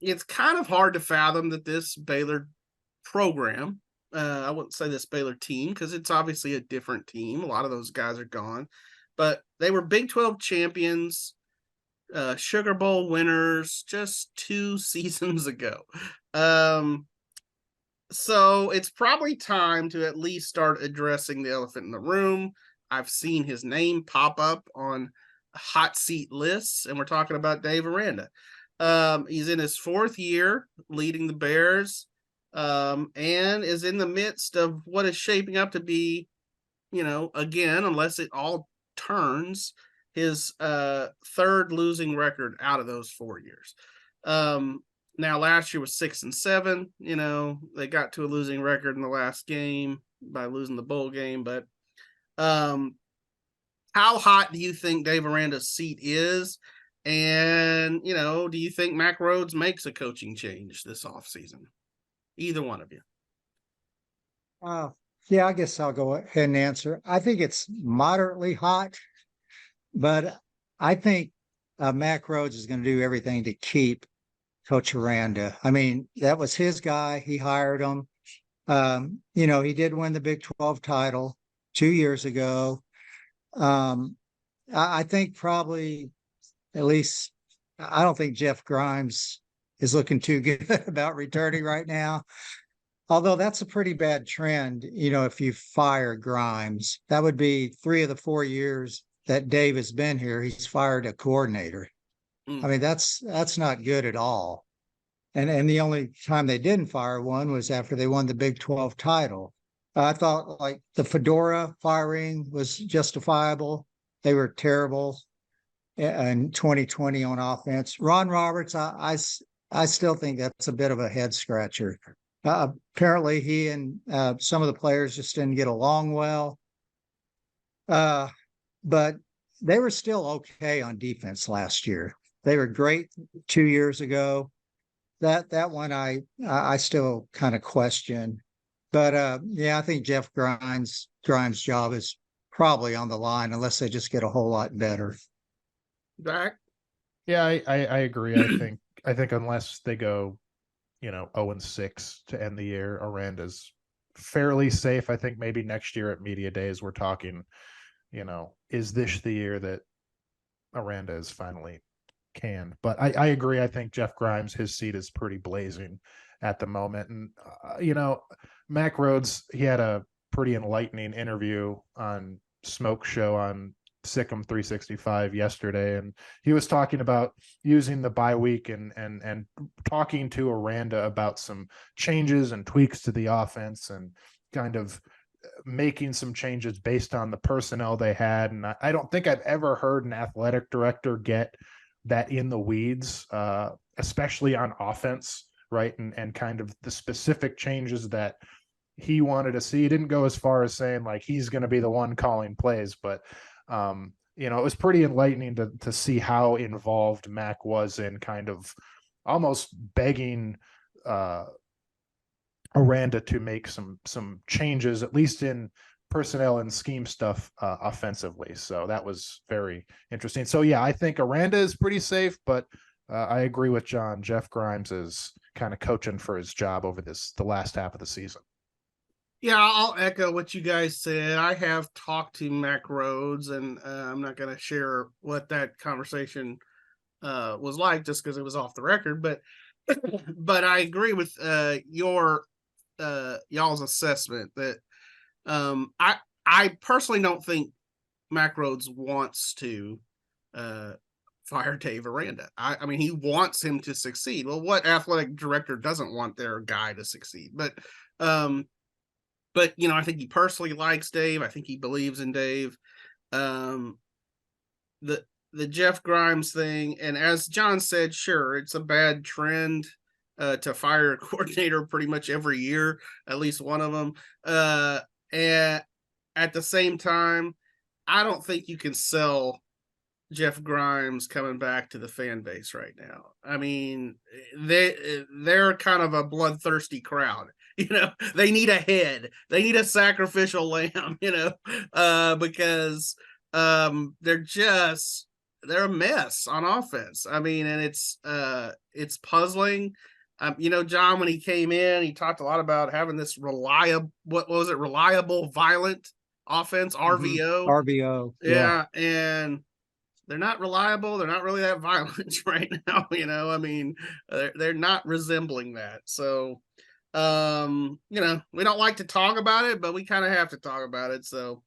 it's kind of hard to fathom that this Baylor program, I wouldn't say this Baylor team because it's obviously a different team. A lot of those guys are gone, but they were Big 12 champions, Sugar Bowl winners just 2 seasons ago. So it's probably time to at least start addressing the elephant in the room. I've seen his name pop up on hot seat lists, and we're talking about Dave Aranda. He's in his 4th year leading the Bears, and is in the midst of what is shaping up to be, again, unless it all turns, his 3rd losing record out of those 4 years. Now, last year was 6-7. They got to a losing record in the last game by losing the bowl game. But how hot do you think Dave Aranda's seat is? And, do you think Mack Rhoades makes a coaching change this offseason? Either one of you. Yeah, I guess I'll go ahead and answer. I think it's moderately hot, but I think Mack Rhoades is going to do everything to keep Coach Aranda. I mean, that was his guy. He hired him. He did win the Big 12 title 2 years ago. I think probably, at least, I don't think Jeff Grimes is looking too good about returning right now. Although that's a pretty bad trend, if you fire Grimes. That would be 3 of the 4 years that Dave has been here, he's fired a coordinator. I mean, that's not good at all. And the only time they didn't fire one was after they won the Big 12 title. I thought like the Fedora firing was justifiable. They were terrible in 2020 on offense. Ron Roberts, I still think that's a bit of a head scratcher. Apparently he and some of the players just didn't get along well. But they were still okay on defense last year. They were great 2 years ago. That one I still kind of question. But I think Jeff Grimes' job is probably on the line unless they just get a whole lot better. Back. Yeah, I agree. I think unless they go, 0-6 to end the year, Aranda's fairly safe. I think maybe next year at media days we're talking, is this the year that Aranda is finally canned? But I agree. I think Jeff Grimes, his seat is pretty blazing at the moment. And, Mack Rhoades, he had a pretty enlightening interview on Smoke Show on Sikkim 365 yesterday. And he was talking about using the bye week and talking to Aranda about some changes and tweaks to the offense and kind of making some changes based on the personnel they had. And I don't think I've ever heard an athletic director get that in the weeds, especially on offense, right? And kind of the specific changes that he wanted to see. He didn't go as far as saying like he's going to be the one calling plays, but it was pretty enlightening to see how involved Mack was in kind of almost begging Aranda to make some changes, at least in personnel and scheme stuff offensively. So that was very interesting. So yeah, I think Aranda is pretty safe, but I agree with John. Jeff Grimes is kind of coaching for his job over the last half of the season. Yeah, I'll echo what you guys said. I have talked to Mack Rhoades, and I'm not going to share what that conversation was like just because it was off the record. But I agree with y'all's assessment that I personally don't think Mack Rhoades wants to fire Dave Aranda. I mean, he wants him to succeed. Well, what athletic director doesn't want their guy to succeed? But I think he personally likes Dave. I think he believes in Dave. The Jeff Grimes thing, and as John said, sure, it's a bad trend to fire a coordinator pretty much every year, at least one of them. And at the same time, I don't think you can sell Jeff Grimes coming back to the fan base right now. I mean, they're kind of a bloodthirsty crowd. They need a head. They need a sacrificial lamb, because they're just they're a mess on offense. I mean, and it's puzzling. You know, John, when he came in, he talked a lot about having this reliable, what was it, reliable, violent offense, RVO. RBO. Yeah, and they're not reliable. They're not really that violent right now. You know, I mean, they're not resembling that. So, you know, we don't like to talk about it, but we kind of have to talk about it. So,